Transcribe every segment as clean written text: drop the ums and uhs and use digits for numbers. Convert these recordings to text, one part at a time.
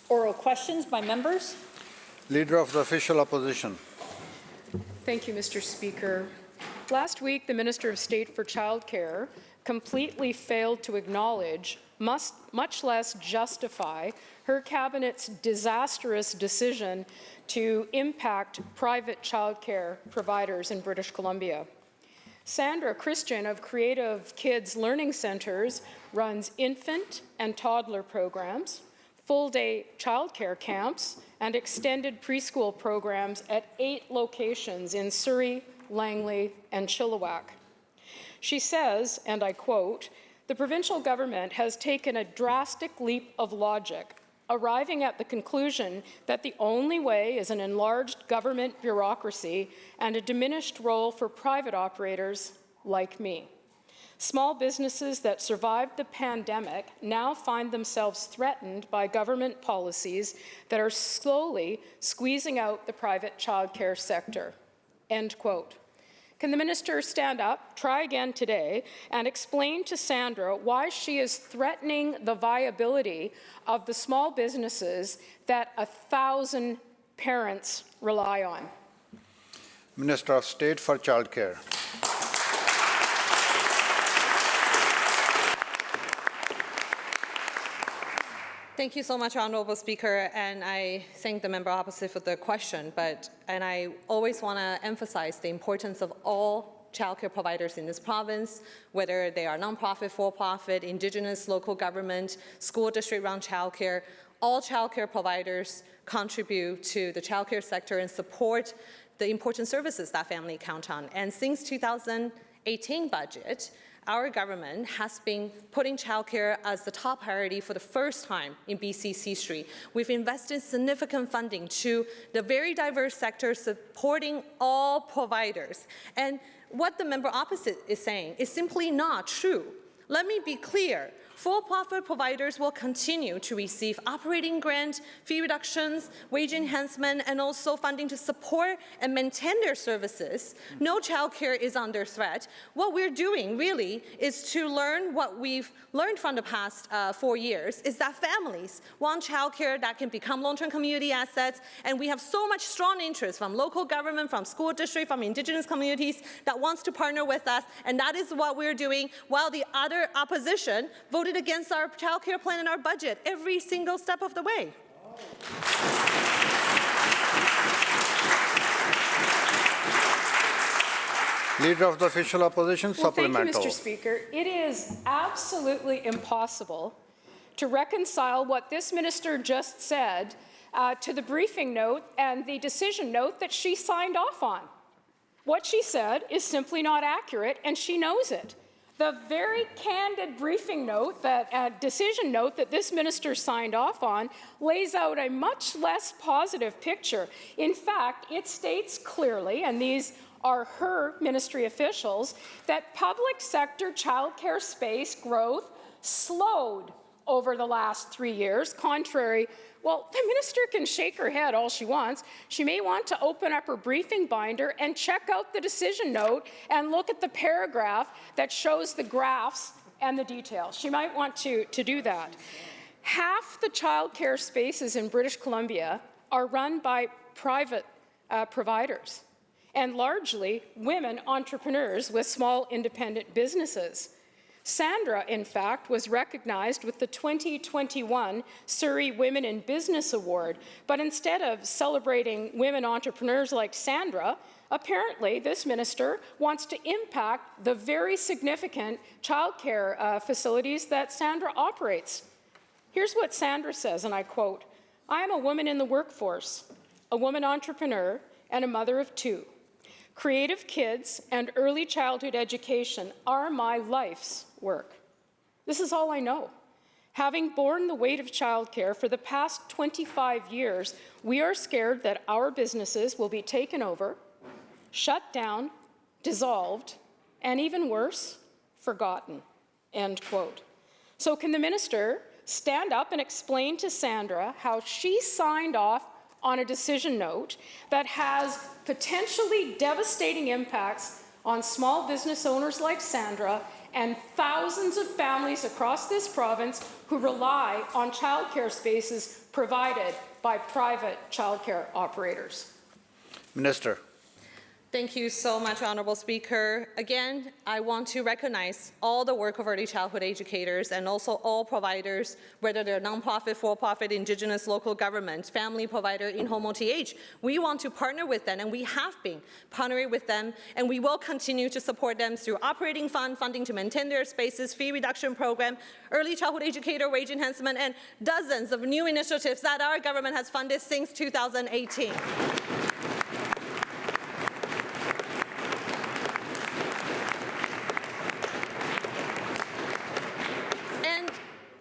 Oral questions by members. Leader of the Official Opposition. Thank you, Mr. Speaker. Last week, the Minister of State for Childcare completely failed to acknowledge, much less justify, her cabinet's disastrous decision to impact private childcare providers in British Columbia. Sandra Christian of Creative Kids Learning Centres runs infant and toddler programs, full-day childcare camps, and extended preschool programs at 8 locations in Surrey, Langley, and Chilliwack. She says, and I quote, "The provincial government has taken a drastic leap of logic, arriving at the conclusion that the only way is an enlarged government bureaucracy and a diminished role for private operators like me. Small businesses that survived the pandemic now find themselves threatened by government policies that are slowly squeezing out the private childcare sector." End quote. Can the minister stand up, try again today, and explain to Sandra why she is threatening the viability of the small businesses that 1,000 parents rely on? Minister of State for Childcare. Thank you so much, Honourable Speaker, and I thank the member opposite for the question. And I always want to emphasize the importance of all childcare providers in this province, whether they are nonprofit, for-profit, Indigenous, local government, school district-run childcare. All childcare providers contribute to the childcare sector and support the important services that families count on. And since 2018 budget, our government has been putting childcare as the top priority for the first time in BC's history. We've invested significant funding to the very diverse sector supporting all providers. And what the member opposite is saying is simply not true. Let me be clear. For-profit providers will continue to receive operating grant, fee reductions, wage enhancement, and also funding to support and maintain their services. No childcare is under threat. What we're doing really is to learn what we've learned from the past 4 years, is that families want childcare that can become long-term community assets, and we have so much strong interest from local government, from school district, from Indigenous communities that wants to partner with us, and that is what we're doing, while the other opposition voted against our childcare plan and our budget every single step of the way. Leader of the Official Opposition, supplemental. Thank you, Mr. Speaker. It is absolutely impossible to reconcile what this minister just said to the briefing note and the decision note that she signed off on. What she said is simply not accurate, and she knows it. The very candid briefing note, decision note that this minister signed off on, lays out a much less positive picture. In fact, it states clearly, and these are her ministry officials, that public sector childcare space growth slowed over the last 3 years, contrary. Well, the minister can shake her head all she wants. She may want to open up her briefing binder and check out the decision note and look at the paragraph that shows the graphs and the details. She might want to do that. Half the childcare spaces in British Columbia are run by private providers, and largely women entrepreneurs with small independent businesses. Sandra, in fact, was recognized with the 2021 Surrey Women in Business Award, but instead of celebrating women entrepreneurs like Sandra, apparently this minister wants to impact the very significant childcare facilities that Sandra operates. Here's what Sandra says, and I quote, "I am a woman in the workforce, a woman entrepreneur, and a mother of 2. Creative kids and early childhood education are my life's work. This is all I know. Having borne the weight of childcare for the past 25 years, we are scared that our businesses will be taken over, shut down, dissolved, and even worse, forgotten." End quote. So can the minister stand up and explain to Sandra how she signed off on a decision note that has potentially devastating impacts on small business owners like Sandra and thousands of families across this province who rely on childcare spaces provided by private childcare operators. Minister. Thank you so much, Honourable Speaker. Again, I want to recognize all the work of early childhood educators and also all providers, whether they're nonprofit, for-profit, Indigenous, local government, family provider, in-home OTH. We want to partner with them, and we have been partnering with them, and we will continue to support them through operating fund, funding to maintain their spaces, fee reduction program, early childhood educator wage enhancement, and dozens of new initiatives that our government has funded since 2018.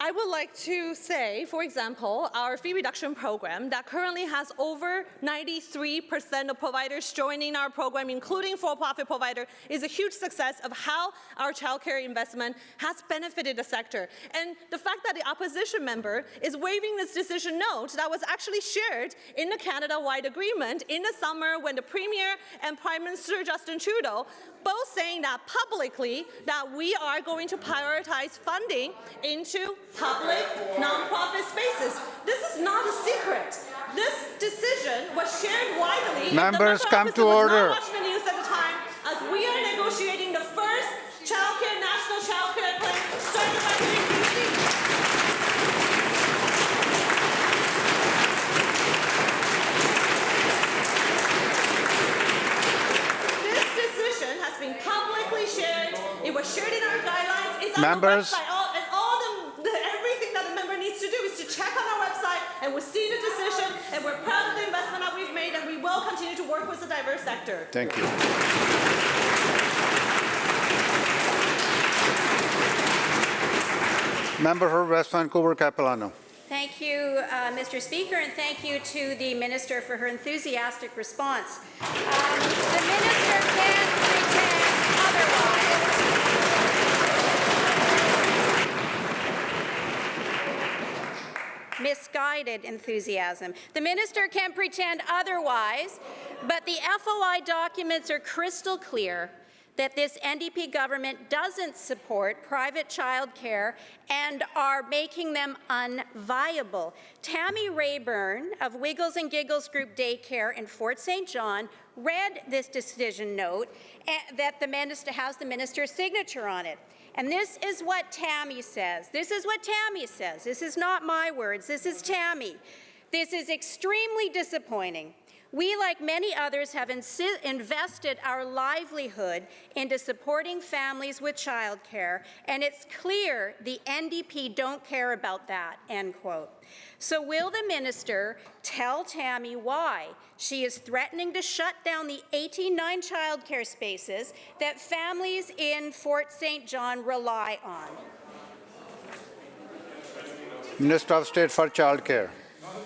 I would like to say, for example, our fee reduction program that currently has over 93% of providers joining our program, including for-profit provider, is a huge success of how our childcare investment has benefited the sector. And the fact that the opposition member is waiving this decision note that was actually shared in the Canada-wide agreement in the summer when the Premier and Prime Minister Justin Trudeau both saying that publicly that we are going to prioritize funding into public nonprofit spaces. This is not a secret. This decision was shared widely. Members, come to order. Was not watching the news at the time, as we are negotiating the first national childcare plan started by the NDC. Publicly shared. It was shared in our guidelines. It's Members. on our website. Everything that the member needs to do is to check on our website, and we'll see the decision, and we're proud of the investment that we've made, and we will continue to work with the diverse sector. Thank you. Member for West Vancouver, Capilano. Thank you, Mr. Speaker, and thank you to the Minister for her enthusiastic response. The Minister can't pretend otherwise. Misguided enthusiasm. The Minister can pretend otherwise, but the FOI documents are crystal clear that this NDP government doesn't support private childcare and are making them unviable. Tammy Rayburn of Wiggles and Giggles Group Daycare in Fort St. John read this decision note that the minister has the minister's signature on it. And this is what Tammy says. This is what Tammy says. This is not my words. This is Tammy. This is extremely disappointing. We, like many others, have invested our livelihood into supporting families with childcare, and it's clear the NDP don't care about that, end quote. So will the minister tell Tammy why she is threatening to shut down the 89 childcare spaces that families in Fort St. John rely on? Minister of State for Childcare.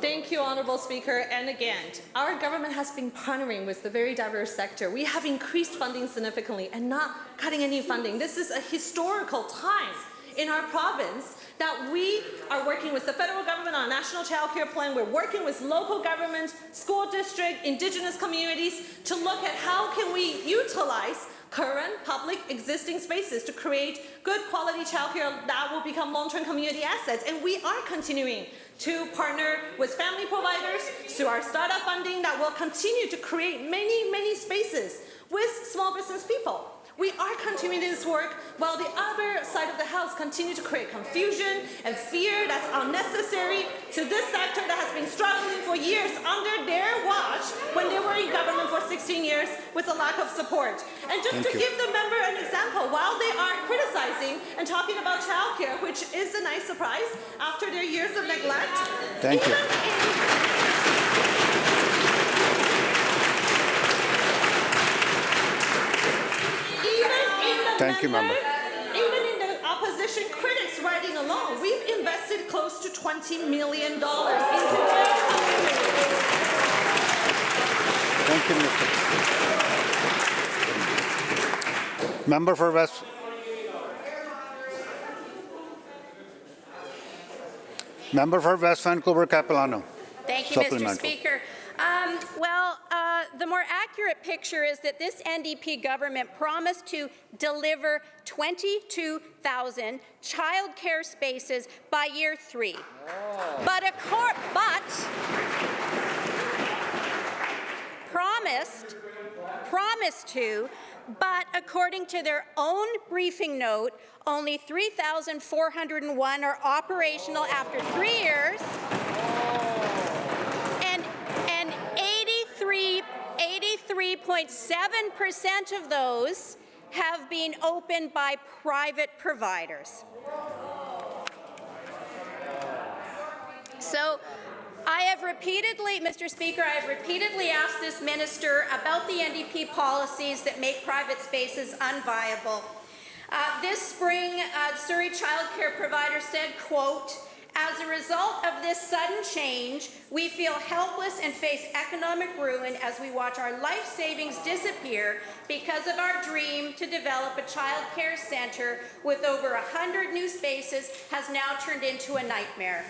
Thank you, Honourable Speaker. And again, our government has been partnering with the very diverse sector. We have increased funding significantly and not cutting any funding. This is a historical time in our province that we are working with the federal government on a national child care plan. We're working with local government, school district, Indigenous communities to look at how can we utilize current public existing spaces to create good quality childcare that will become long-term community assets. And we are continuing to partner with family providers through our startup funding that will continue to create many, many spaces with small business people. We are continuing this work while the other side of the house continue to create confusion and fear that's unnecessary to this sector that has been struggling for years under their watch when they were in government for 16 years with a lack of support. And just to give the member an example, while they are criticizing and talking about childcare, which is a nice surprise after their years of neglect. Thank you. Thank you, member. Even in the opposition critics writing along, we've invested close to $20 million into Thank you, Minister. Member for West Vancouver, Capilano. Thank you, Mr. Supplemental. Speaker. The more accurate picture is that this NDP government promised to deliver 22,000 childcare spaces by year 3. But promised to, but according to their own briefing note, only 3,401 are operational after 3 years. 83.7% of those have been opened by private providers. So I have repeatedly, Mr. Speaker, I have repeatedly asked this minister about the NDP policies that make private spaces unviable. This spring, Surrey childcare provider said, quote, "As a result of this sudden change, we feel helpless and face economic ruin as we watch our life savings disappear because of our dream to develop a child care centre with over 100 new spaces has now turned into a nightmare."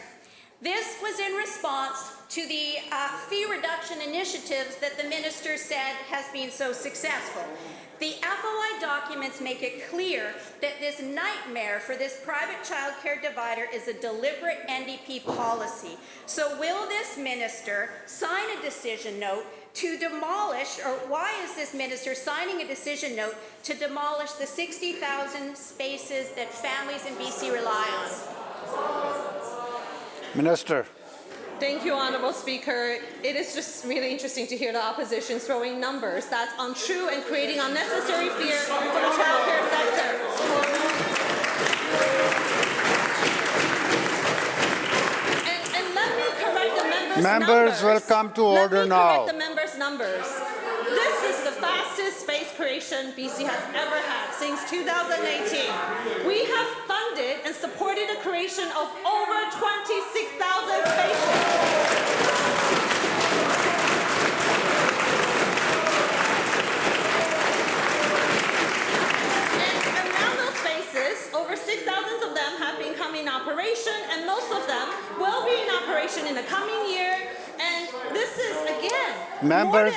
This was in response to the fee reduction initiatives that the minister said has been so successful. The FOI documents make it clear that this nightmare for this private childcare divider is a deliberate NDP policy. So will this minister sign a decision note to demolish, or why is this minister signing a decision note to demolish the 60,000 spaces that families in BC rely on? Minister. Thank you, Honourable Speaker. It is just really interesting to hear the opposition throwing numbers that's untrue and creating unnecessary fear for the childcare sector. And let me correct the members' Members will come to order now. Let me correct the members' numbers. This is the fastest space creation BC has ever had since 2018. We have funded and supported the creation of over 26,000 spaces. And around those spaces, over 6,000 of them have been coming in operation, and most of them will be in operation in the coming year. And this is, again, Members,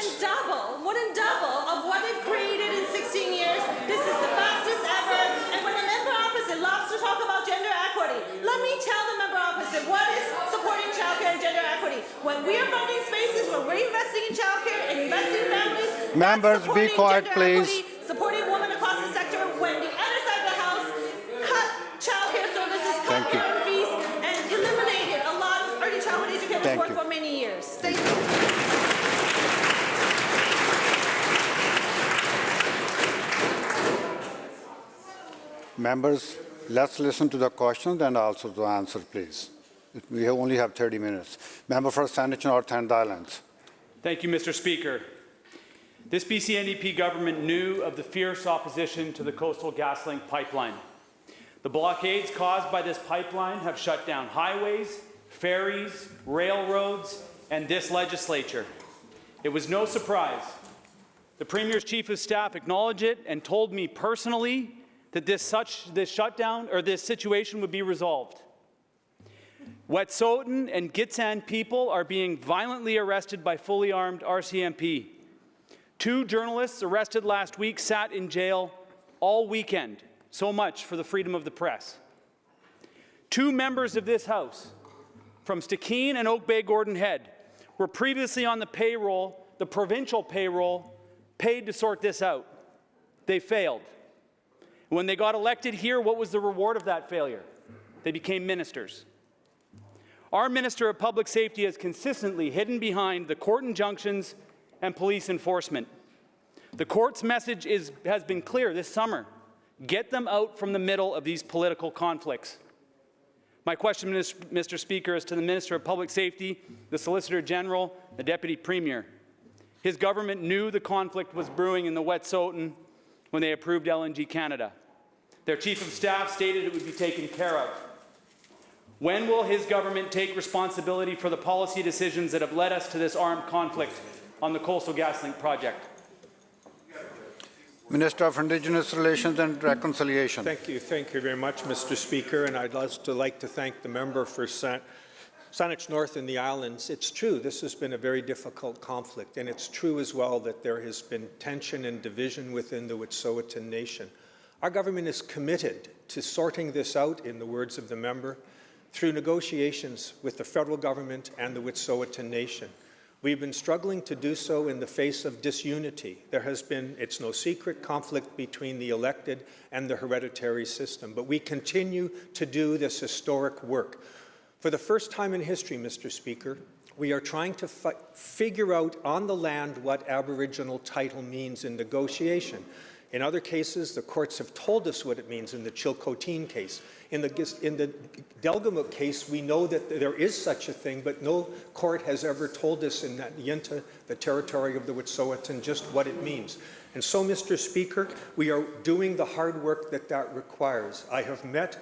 more than double of what they've created in 16 years. This is the fastest ever. And when the member opposite loves to talk about gender equity, let me tell the member opposite what is supporting childcare and gender equity. When we are funding spaces, when we're investing in childcare and investing in families, members, be quiet, please. Equity, supporting women across the sector. When the other side of the house cut childcare services, cut parent fees, and eliminated a lot of early childhood educators work for many years. Thank you. Members, let's listen to the questions and also the answer, please. We only have 30 minutes. Member for Saanich North and Islands. Thank you, Mr. Speaker. This BC NDP government knew of the fierce opposition to the Coastal Gaslink pipeline. The blockades caused by this pipeline have shut down highways, ferries, railroads, and this legislature. It was no surprise. The Premier's Chief of Staff acknowledged it and told me personally that this shutdown or this situation would be resolved. Wet'suwet'en and Gitxsan people are being violently arrested by fully armed RCMP. 2 journalists arrested last week sat in jail all weekend. So much for the freedom of the press. 2 members of this House, from Stikeen and Oak Bay Gordon Head, were previously on the payroll, the provincial payroll, paid to sort this out. They failed. When they got elected here, what was the reward of that failure? They became ministers. Our Minister of Public Safety has consistently hidden behind the court injunctions and police enforcement. The court's message has been clear this summer. Get them out from the middle of these political conflicts. My question, Mr. Speaker, is to the Minister of Public Safety, the Solicitor General, the Deputy Premier. His government knew the conflict was brewing in the Wet'suwet'en when they approved LNG Canada. Their Chief of Staff stated it would be taken care of. When will his government take responsibility for the policy decisions that have led us to this armed conflict on the Coastal GasLink project? Minister of Indigenous Relations and Reconciliation. Thank you very much, Mr. Speaker, and I'd also like to thank the member for Saanich North in the islands, it's true, this has been a very difficult conflict, and it's true as well that there has been tension and division within the Wet'suwet'en Nation. Our government is committed to sorting this out, in the words of the member, through negotiations with the federal government and the Wet'suwet'en Nation. We've been struggling to do so in the face of disunity. There has been, it's no secret, conflict between the elected and the hereditary system, but we continue to do this historic work. For the first time in history, Mr. Speaker, we are trying to figure out on the land what Aboriginal title means in negotiation. In other cases, the courts have told us what it means in the Chilcotin case. In the Delgamuukw case, we know that there is such a thing, but no court has ever told us in that Yinta, the territory of the Wet'suwet'en, just what it means. And so, Mr. Speaker, we are doing the hard work that requires. I have met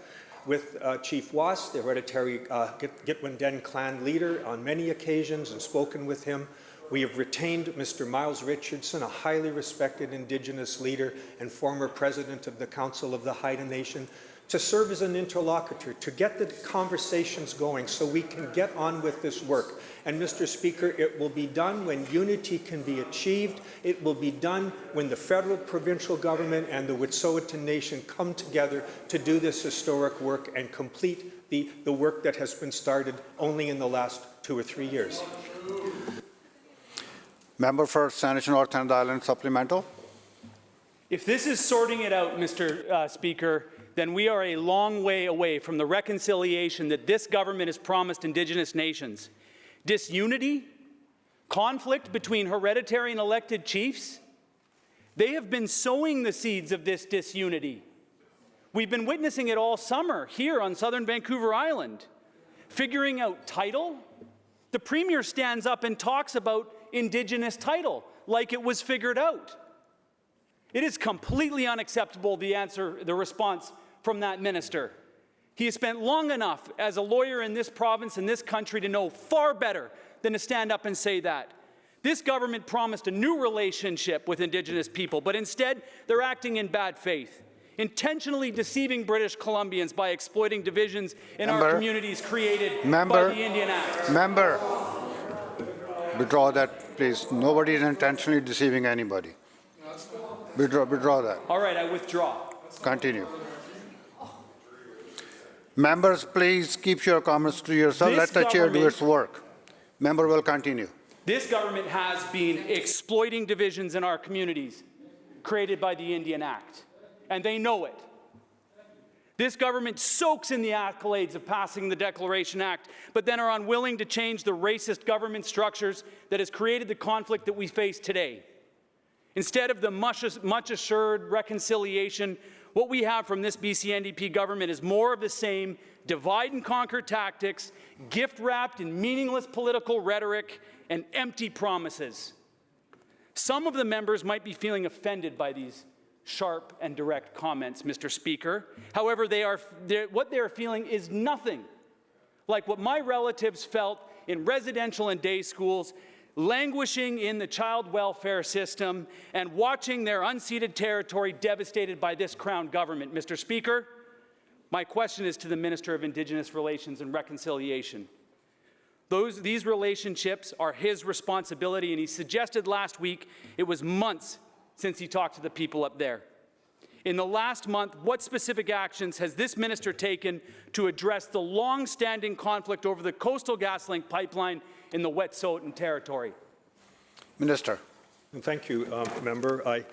with Chief Was, the hereditary Gitwin clan leader, on many occasions and spoken with him. We have retained Mr. Miles Richardson, a highly respected Indigenous leader and former president of the Council of the Haida Nation, to serve as an interlocutor, to get the conversations going so we can get on with this work. And Mr. Speaker, it will be done when unity can be achieved. It will be done when the federal, provincial government and the Wet'suwet'en Nation come together to do this historic work and complete the work that has been started only in the last 2 or 3 years. Member for Saanich North and Island supplemental. If this is sorting it out, Mr. Speaker, then we are a long way away from the reconciliation that this government has promised Indigenous nations. Disunity, conflict between hereditary and elected chiefs, they have been sowing the seeds of this disunity. We've been witnessing it all summer here on southern Vancouver Island. Figuring out title, the Premier stands up and talks about Indigenous title like it was figured out. It is completely unacceptable, the response from that minister. He has spent long enough as a lawyer in this province, in this country, to know far better than to stand up and say that. This government promised a new relationship with Indigenous people, but instead they're acting in bad faith, intentionally deceiving British Columbians by exploiting divisions in our communities created by the Indian Act. Member, withdraw that, please. Nobody is intentionally deceiving anybody. Withdraw that. All right, I withdraw. Continue. Members, please keep your comments to yourself. Let the chair do its work. Member will continue. This government has been exploiting divisions in our communities created by the Indian Act, and they know it. This government soaks in the accolades of passing the Declaration Act, but then are unwilling to change the racist government structures that has created the conflict that we face today. Instead of the much assured reconciliation, what we have from this BC NDP government is more of the same divide and conquer tactics, gift-wrapped in meaningless political rhetoric and empty promises. Some of the members might be feeling offended by these sharp and direct comments, Mr. Speaker. However, what they are feeling is nothing like what my relatives felt in residential and day schools, languishing in the child welfare system and watching their unceded territory devastated by this Crown government. Mr. Speaker, my question is to the Minister of Indigenous Relations and Reconciliation. These relationships are his responsibility, and he suggested last week it was months since he talked to the people up there. In the last month, what specific actions has this minister taken to address the long-standing conflict over the coastal Gaslink pipeline in the Wet'suwet'en territory? Minister. Thank you, member. I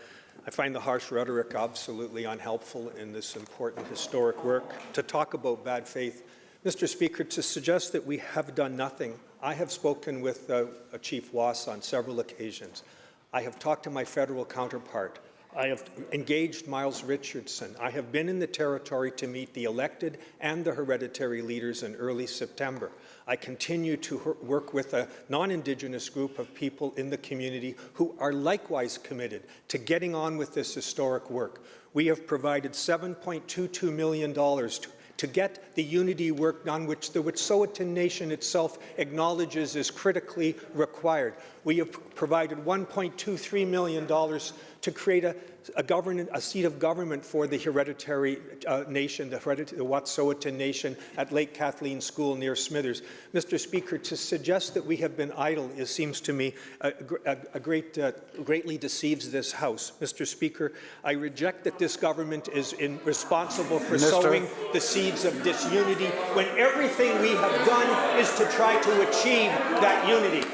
find the harsh rhetoric absolutely unhelpful in this important historic work. To talk about bad faith, Mr. Speaker, to suggest that we have done nothing, I have spoken with Chief Was on several occasions. I have talked to my federal counterpart. I have engaged Miles Richardson. I have been in the territory to meet the elected and the hereditary leaders in early September. I continue to work with a non-Indigenous group of people in the community who are likewise committed to getting on with this historic work. We have provided $7.22 million to get the unity work done, which the Wet'suwet'en Nation itself acknowledges is critically required. We have provided $1.23 million to create a a seat of government for the hereditary nation, the Wet'suwet'en Nation at Lake Kathleen School near Smithers. Mr. Speaker, to suggest that we have been idle seems to me greatly deceives this House. Mr. Speaker, I reject that this government is responsible for sowing the seeds of disunity when everything we have done is to try to achieve that unity.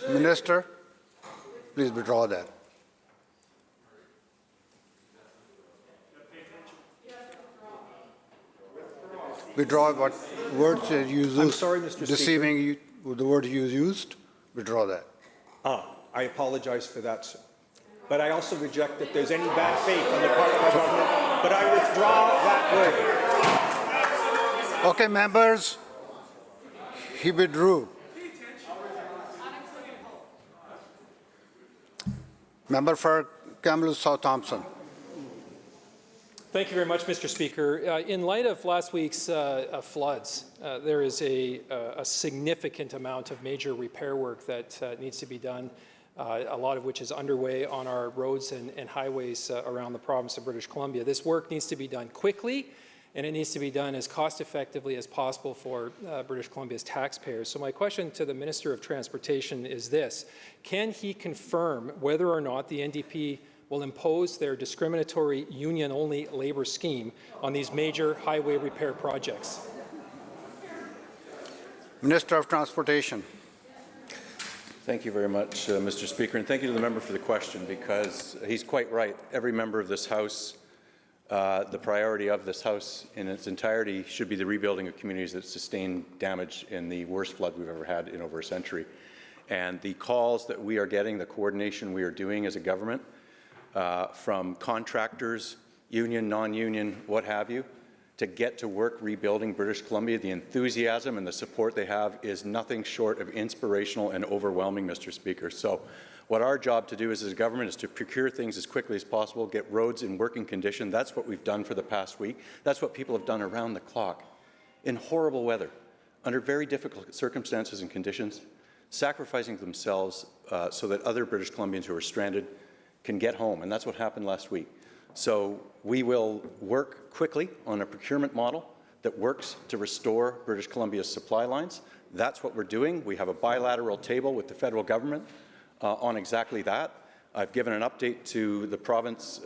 Minister, please withdraw that. Withdraw what words you used. I'm sorry, Mr. Speaker. Deceiving you, the word you used. Withdraw that. I apologize for that, sir. But I also reject that there's any bad faith on the part of our government. But I withdraw that word. Okay, members. He withdrew. Member for Kamloops South Thompson. Thank you very much, Mr. Speaker. In light of last week's floods, there is a significant amount of major repair work that needs to be done, a lot of which is underway on our roads and highways around the province of British Columbia. This work needs to be done quickly, and it needs to be done as cost-effectively as possible for British Columbia's taxpayers. So my question to the Minister of Transportation is this: can he confirm whether or not the NDP will impose their discriminatory union-only labour scheme on these major highway repair projects? Minister of Transportation. Thank you very much, Mr. Speaker, and thank you to the member for the question, because he's quite right. Every member of this House, the priority of this House in its entirety should be the rebuilding of communities that sustained damage in the worst flood we've ever had in over a century. And the calls that we are getting, the coordination we are doing as a government, from contractors, union, non-union, what have you, to get to work rebuilding British Columbia, the enthusiasm and the support they have is nothing short of inspirational and overwhelming, Mr. Speaker. So what our job to do as a government is to procure things as quickly as possible, get roads in working condition. That's what we've done for the past week. That's what people have done around the clock, in horrible weather, under very difficult circumstances and conditions, sacrificing themselves so that other British Columbians who are stranded can get home, and that's what happened last week. So we will work quickly on a procurement model that works to restore British Columbia's supply lines. That's what we're doing. We have a bilateral table with the federal government on exactly that. I've given an update to the province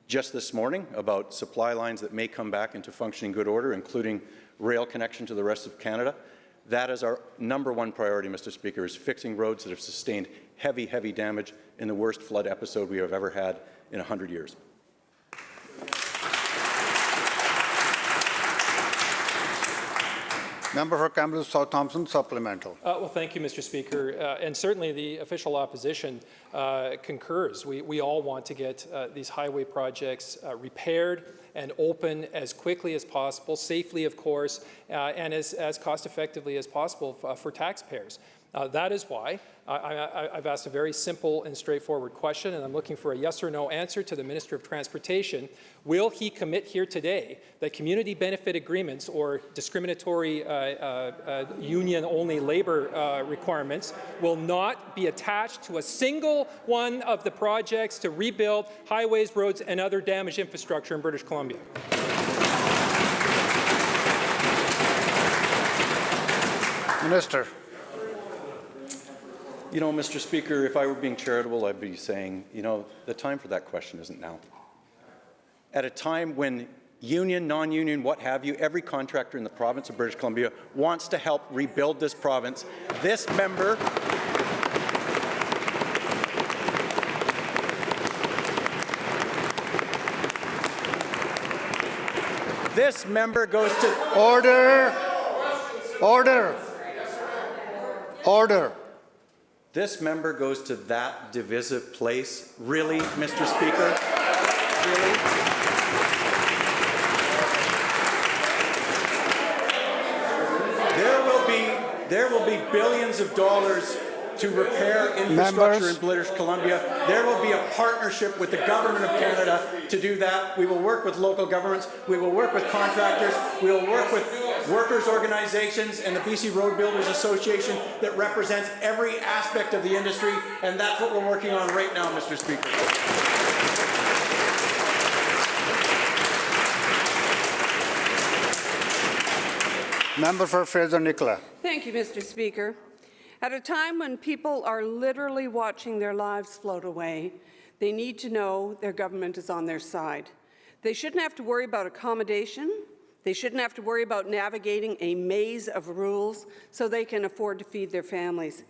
just this morning about supply lines that may come back into functioning good order, including rail connection to the rest of Canada. That is our #1 priority, Mr. Speaker, is fixing roads that have sustained heavy, heavy damage in the worst flood episode we have ever had in 100 years. Member for Kamloops South Thompson, supplemental. Well, thank you, Mr. Speaker. And certainly the official opposition concurs. We all want to get these highway projects repaired and open as quickly as possible, safely, of course, and as cost-effectively as possible for taxpayers. That is why I've asked a very simple and straightforward question, and I'm looking for a yes or no answer to the Minister of Transportation. Will he commit here today that community benefit agreements or discriminatory union-only labor requirements will not be attached to a single one of the projects to rebuild highways, roads, and other damaged infrastructure in British Columbia? Minister. You know, Mr. Speaker, if I were being charitable, I'd be saying, you know, the time for that question isn't now. At a time when union, non-union, what have you, every contractor in the province of British Columbia wants to help rebuild this province, this member goes to... Order! Order! Order! This member goes to that divisive place. Really, Mr. Speaker? Really? There will be billions of dollars to repair infrastructure in British Columbia. There will be a partnership with the Government of Canada to do that. We will work with local governments. We will work with contractors. We will work with workers' organizations and the BC Road Builders Association that represents every aspect of the industry, and that's what we're working on right now, Mr. Speaker. Member for Fraser-Nicola. Thank you, Mr. Speaker. At a time when people are literally watching their lives float away, they need to know their government is on their side. They shouldn't have to worry about accommodation. They shouldn't have to worry about navigating a maze of rules so they can afford to feed their families.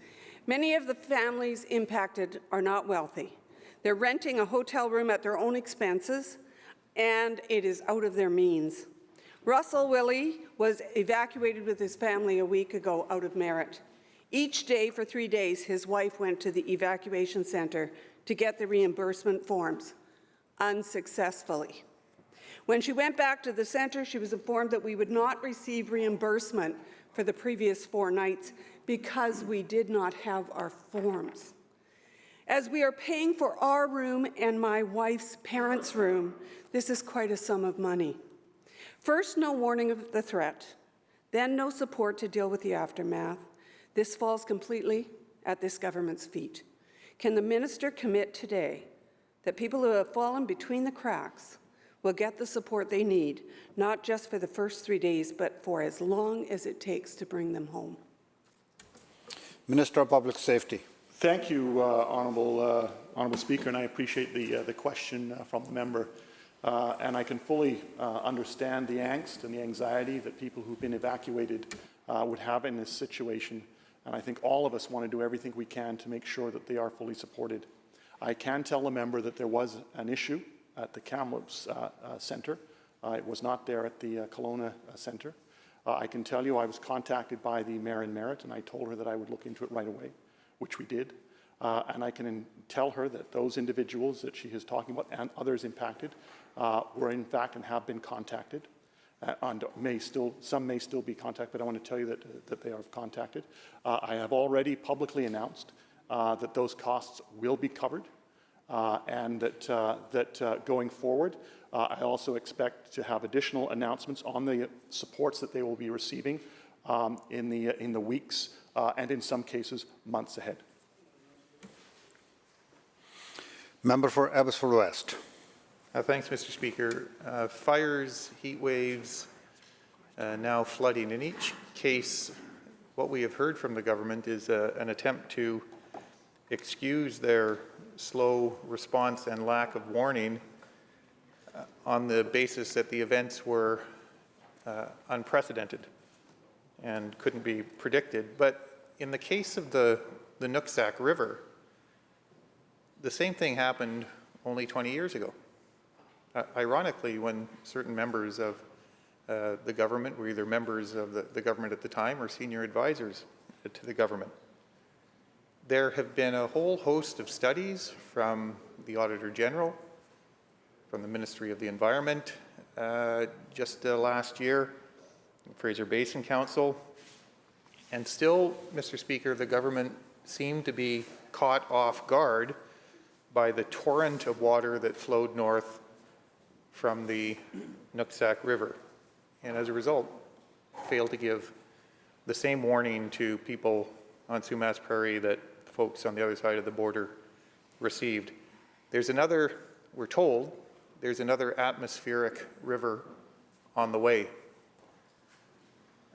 Many of the families impacted are not wealthy. They're renting a hotel room at their own expenses, and it is out of their means. Russell Willie was evacuated with his family a week ago out of Merritt. Each day for 3 days, his wife went to the evacuation center to get the reimbursement forms, unsuccessfully. When she went back to the center, she was informed that we would not receive reimbursement for the previous 4 nights because we did not have our forms. As we are paying for our room and my wife's parents' room, this is quite a sum of money. First, no warning of the threat, then no support to deal with the aftermath. This falls completely at this government's feet. Can the minister commit today that people who have fallen between the cracks will get the support they need, not just for the first 3 days, but for as long as it takes to bring them home? Minister of Public Safety. Thank you, Honourable Speaker, and I appreciate the question from the member. And I can fully understand the angst and the anxiety that people who've been evacuated would have in this situation. And I think all of us want to do everything we can to make sure that they are fully supported. I can tell the member that there was an issue at the Kamloops Centre. It was not there at the Kelowna Centre. I can tell you I was contacted by the Mayor in Merritt, and I told her that I would look into it right away, which we did. And I can tell her that those individuals that she is talking about and others impacted were in fact and have been contacted. Some may still be contacted, but I want to tell you that they are contacted. I have already publicly announced that those costs will be covered, and that going forward, I also expect to have additional announcements on the supports that they will be receiving in the weeks and in some cases months ahead. Member for Abbotsford West. Thanks, Mr. Speaker. Fires, heat waves, now flooding. In each case, what we have heard from the government is an attempt to excuse their slow response and lack of warning on the basis that the events were unprecedented and couldn't be predicted. But in the case of the Nooksack River, the same thing happened only 20 years ago. Ironically, when certain members of the government were either members of the government at the time or senior advisors to the government. There have been a whole host of studies from the Auditor General, from the Ministry of the Environment just last year, Fraser Basin Council, and still, Mr. Speaker, the government seemed to be caught off guard by the torrent of water that flowed north from the Nooksack River, and as a result, failed to give the same warning to people on Sumas Prairie that the folks on the other side of the border received. There's another, we're told, there's another atmospheric river on the way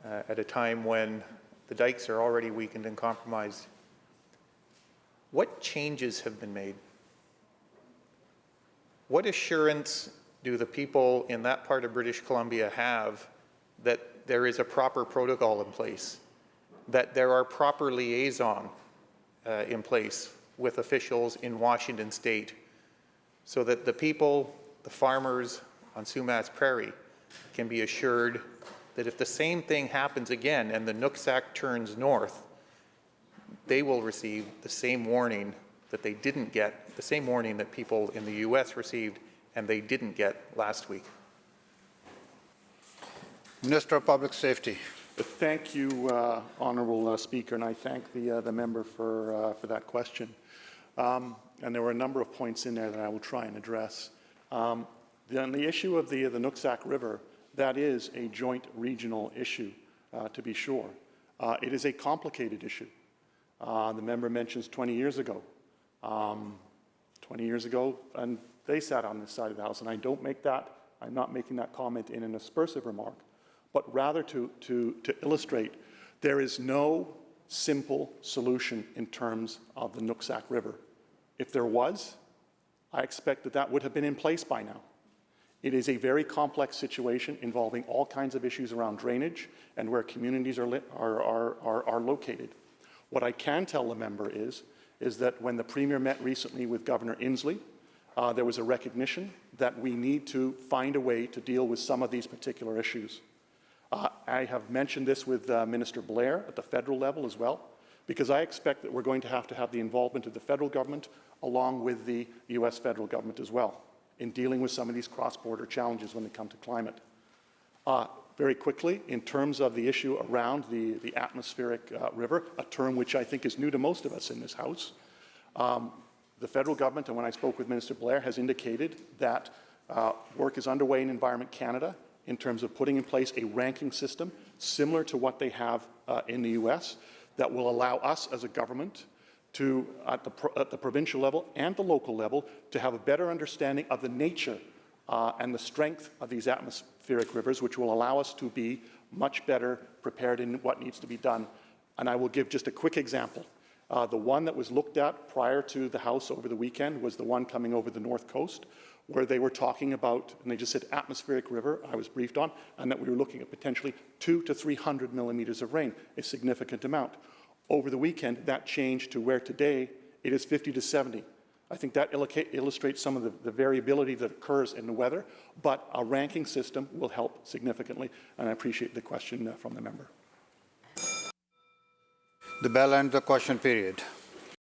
at a time when the dikes are already weakened and compromised. What changes have been made? What assurance do the people in that part of British Columbia have that there is a proper protocol in place, that there are proper liaison in place with officials in Washington State, so that the people, the farmers on Sumas Prairie, can be assured that if the same thing happens again and the Nooksack turns north, they will receive the same warning that they didn't get, the same warning that people in the U.S. received and they didn't get last week. Minister of Public Safety. Thank you, Honourable Speaker, and I thank the member for that question. And there were a number of points in there that I will try and address. On the issue of the Nooksack River, that is a joint regional issue, to be sure. It is a complicated issue. The member mentions 20 years ago. 20 years ago, and they sat on this side of the House, and I'm not making that comment in an aspersive remark, but rather to illustrate there is no simple solution in terms of the Nooksack River. If there was, I expect that would have been in place by now. It is a very complex situation involving all kinds of issues around drainage and where communities are located. What I can tell the member is that when the Premier met recently with Governor Inslee, there was a recognition that we need to find a way to deal with some of these particular issues. I have mentioned this with Minister Blair at the federal level as well, because I expect that we're going to have the involvement of the federal government along with the US federal government as well in dealing with some of these cross-border challenges when they come to climate. Very quickly, in terms of the issue around the atmospheric river, a term which I think is new to most of us in this House, the federal government, and when I spoke with Minister Blair, has indicated that work is underway in Environment Canada in terms of putting in place a ranking system similar to what they have in the US that will allow us as a government to, at the provincial level and the local level, to have a better understanding of the nature and the strength of these atmospheric rivers, which will allow us to be much better prepared in what needs to be done. And I will give just a quick example. The one that was looked at prior to the House over the weekend was the one coming over the North Coast, where they were talking about, and they just said atmospheric river, I was briefed on, and that we were looking at potentially 200 to 300 millimeters of rain, a significant amount. Over the weekend, that changed to where today it is 50 to 70. I think that illustrates some of the variability that occurs in the weather, but a ranking system will help significantly, and I appreciate the question from the member. The bell ends the question period.